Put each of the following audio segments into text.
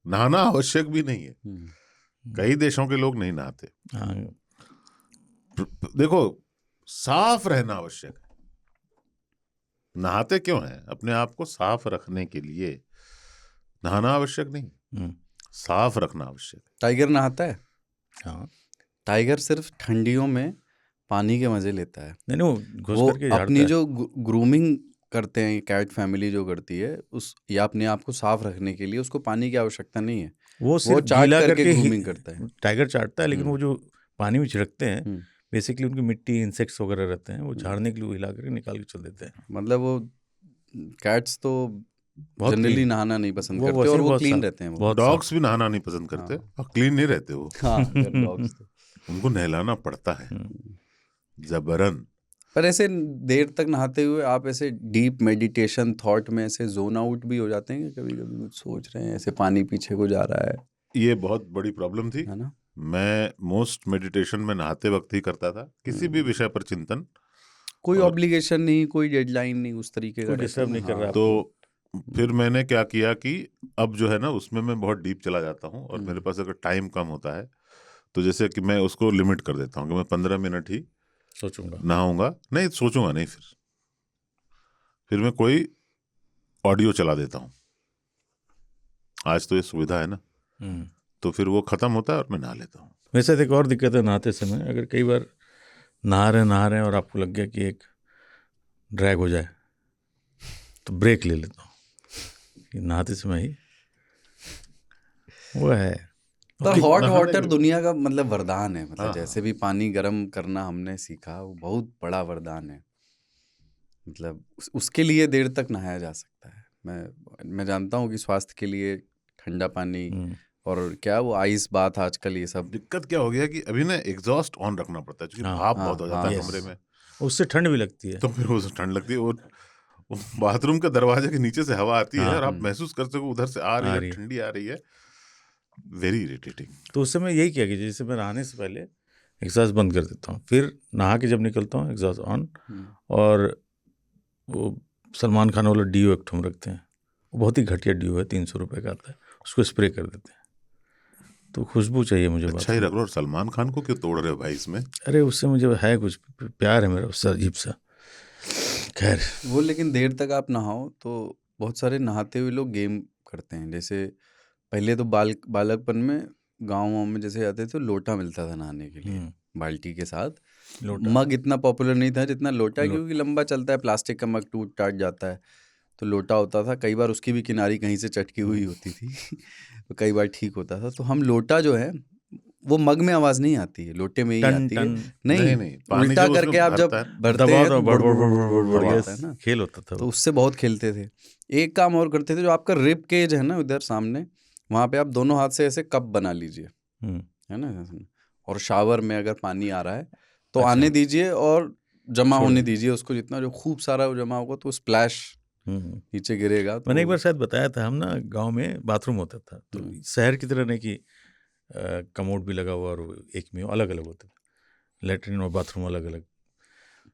नहाना आवश्यक भी नहीं है। कई देशों के लोग नहीं नहाते। हाँ, देखो, साफ रहना आवश्यक है। नहाते क्यों हैं? अपने आप को साफ रखने के लिए। नहाना आवश्यक नहीं, साफ रखना आवश्यक है। टाइगर नहाता है? हाँ। टाइगर सिर्फ ठंडियों में पानी के मजे लेता है। नहीं, वो घुस वो करके झाड़ता अपनी है। जो ग्रूमिंग करते हैं, कैट फैमिली जो करती है, उस या अपने आप को साफ रखने के लिए उसको पानी की आवश्यकता नहीं है। वो सिर्फ चाट गीला करके करके ग्रूमिंग करता है। टाइगर चाटता है, लेकिन वो जो पानी में छिड़कते हैं, हम्म। बेसिकली उनकी मिट्टी, इंसेक्ट्स वगैरह रहते हैं, वो झाड़ने के लिए वो हिला करके निकाल के चल देते हैं। मतलब वो कैट्स तो बहुत जनरली clean। नहाना नहीं पसंद वो करते वैसे और ही वो बहुत क्लीन साफ- रहते हैं वो। बहुत डॉग्स भी नहाना नहीं पसंद करते और क्लीन नहीं रहते वो। हाँ, डॉग्स तो। उनको नहलाना पड़ता है जबरन। पर ऐसे देर तक नहाते हुए आप ऐसे डीप मेडिटेशन थॉट में ऐसे जोन आउट भी हो जाते हैं? कभी कभी कुछ सोच रहे हैं, ऐसे पानी पीछे को जा रहा है, ये बहुत बड़ी प्रॉब्लम थी। है ना? मैं मोस्ट मेडिटेशन में नहाते वक्त ही करता था, किसी भी विषय पर चिंतन। कोई और- ऑब्लिगेशन नहीं, कोई डेडलाइन नहीं, उस तरीके का कोई रहता डिस्टर्ब है ना। नहीं कर रहा हाँ। तो फिर मैंने क्या किया कि अब जो है ना, उसमें मैं बहुत डीप चला जाता हूँ। और मेरे पास अगर टाइम कम होता है तो जैसे कि मैं उसको लिमिट कर देता हूँ कि मैं 15 मिनट ही सोचूंगा, नहाऊंगा। नहीं, सोचूंगा नहीं। फिर मैं कोई ऑडियो चला देता हूँ। आज तो ये सुविधा है ना, तो फिर वो खत्म होता है और मैं नहा लेता हूँ। वैसे एक और दिक्कत है नहाते समय, अगर कई बार नहा रहे हैं और आपको लग गया कि एक ड्रैग हो जाए, तो ब्रेक ले लेता हूँ कि नहाते समय ही वो है। पर हॉट नहाने वाटर के- दुनिया का मतलब वरदान है। मतलब हाँ। जैसे भी पानी गर्म करना हमने सीखा, वो बहुत बड़ा वरदान है। मतलब उसके लिए देर तक नहाया जा सकता है। मैं जानता हूँ कि स्वास्थ्य के लिए ठंडा पानी और क्या वो आइस बात आजकल ये सब। दिक्कत क्या हो गया कि अभी ना एग्जॉस्ट ऑन रखना पड़ता है, क्योंकि हाँ, भाप बहुत हो जाता है yes। कमरे में, उससे ठंड भी लगती है। तो फिर वो ठंड लगती है। वो बाथरूम के दरवाजे के नीचे से हवा आती है और आप महसूस कर सको उधर से आ रही है, ठंडी आ रही है। Very irritating. तो उस समय यही किया कि जैसे मैं नहाने से पहले एग्जॉस्ट बंद कर देता हूँ, फिर नहा के जब निकलता हूँ एग्जॉस्ट ऑन, और वो सलमान खान वाला डीओ एक ठुम रखते हैं, वो बहुत ही घटिया डीओ है, 300 रुपये का आता है, उसको स्प्रे कर देते हैं। तो खुशबू चाहिए मुझे। अच्छा ही रख लो। और सलमान खान को क्यों तोड़ रहे हो भाई इसमें? अरे उससे मुझे है कुछ प्यार है मेरा उससे, अजीब सा। खैर वो लेकिन देर तक आप नहाओ तो बहुत सारे नहाते हुए लोग गेम करते हैं। जैसे पहले तो बालकपन में गाँव में जैसे आते थे, लोटा मिलता था नहाने के लिए बाल्टी के साथ। मग इतना पॉपुलर नहीं था जितना लोटा, क्योंकि लंबा चलता है, प्लास्टिक का मग टूट टाट जाता है। तो लोटा होता था, कई बार उसकी भी किनारी कहीं से चटकी हुई होती थी तो कई बार ठीक होता था। तो हम लोटा जो है वो मग में आवाज़ नहीं आती है, लोटे में ही आती है। नहीं, उल्टा करके आप जब भरते हैं तो बढ़ जाता है ना, खेल होता था। तो उससे बहुत खेलते थे। एक काम और करते थे, जो आपका रिब केज है ना उधर सामने, वहाँ पे आप दोनों हाथ से ऐसे कप बना लीजिए, है ना, और शावर में अगर पानी आ रहा है तो आने दीजिए और जमा होने दीजिए उसको। जितना जो खूब सारा जमा होगा तो स्प्लैश नीचे गिरेगा। तो मैंने एक बार शायद बताया था, हम ना गांव में बाथरूम होता था, तो शहर की तरह नहीं कि कमोड भी लगा हुआ और एक में अलग अलग होते थे, लेटरिन और बाथरूम अलग अलग।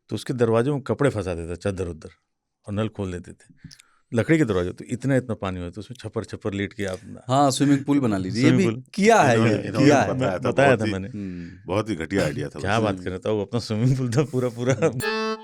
तो उसके दरवाजे में कपड़े फंसा देते थे, चादर उधर, और नल खोल देते थे, लकड़ी के दरवाजे। तो इतना पानी होता, उसमें छप्पर छप्पर लेट के आप हाँ स्विमिंग पूल बना लीजिए। ये भी किया है, ये किया है, बताया था मैंने। बहुत ही घटिया आइडिया था। क्या बात कर रहा था, वो अपना स्विमिंग पूल था पूरा।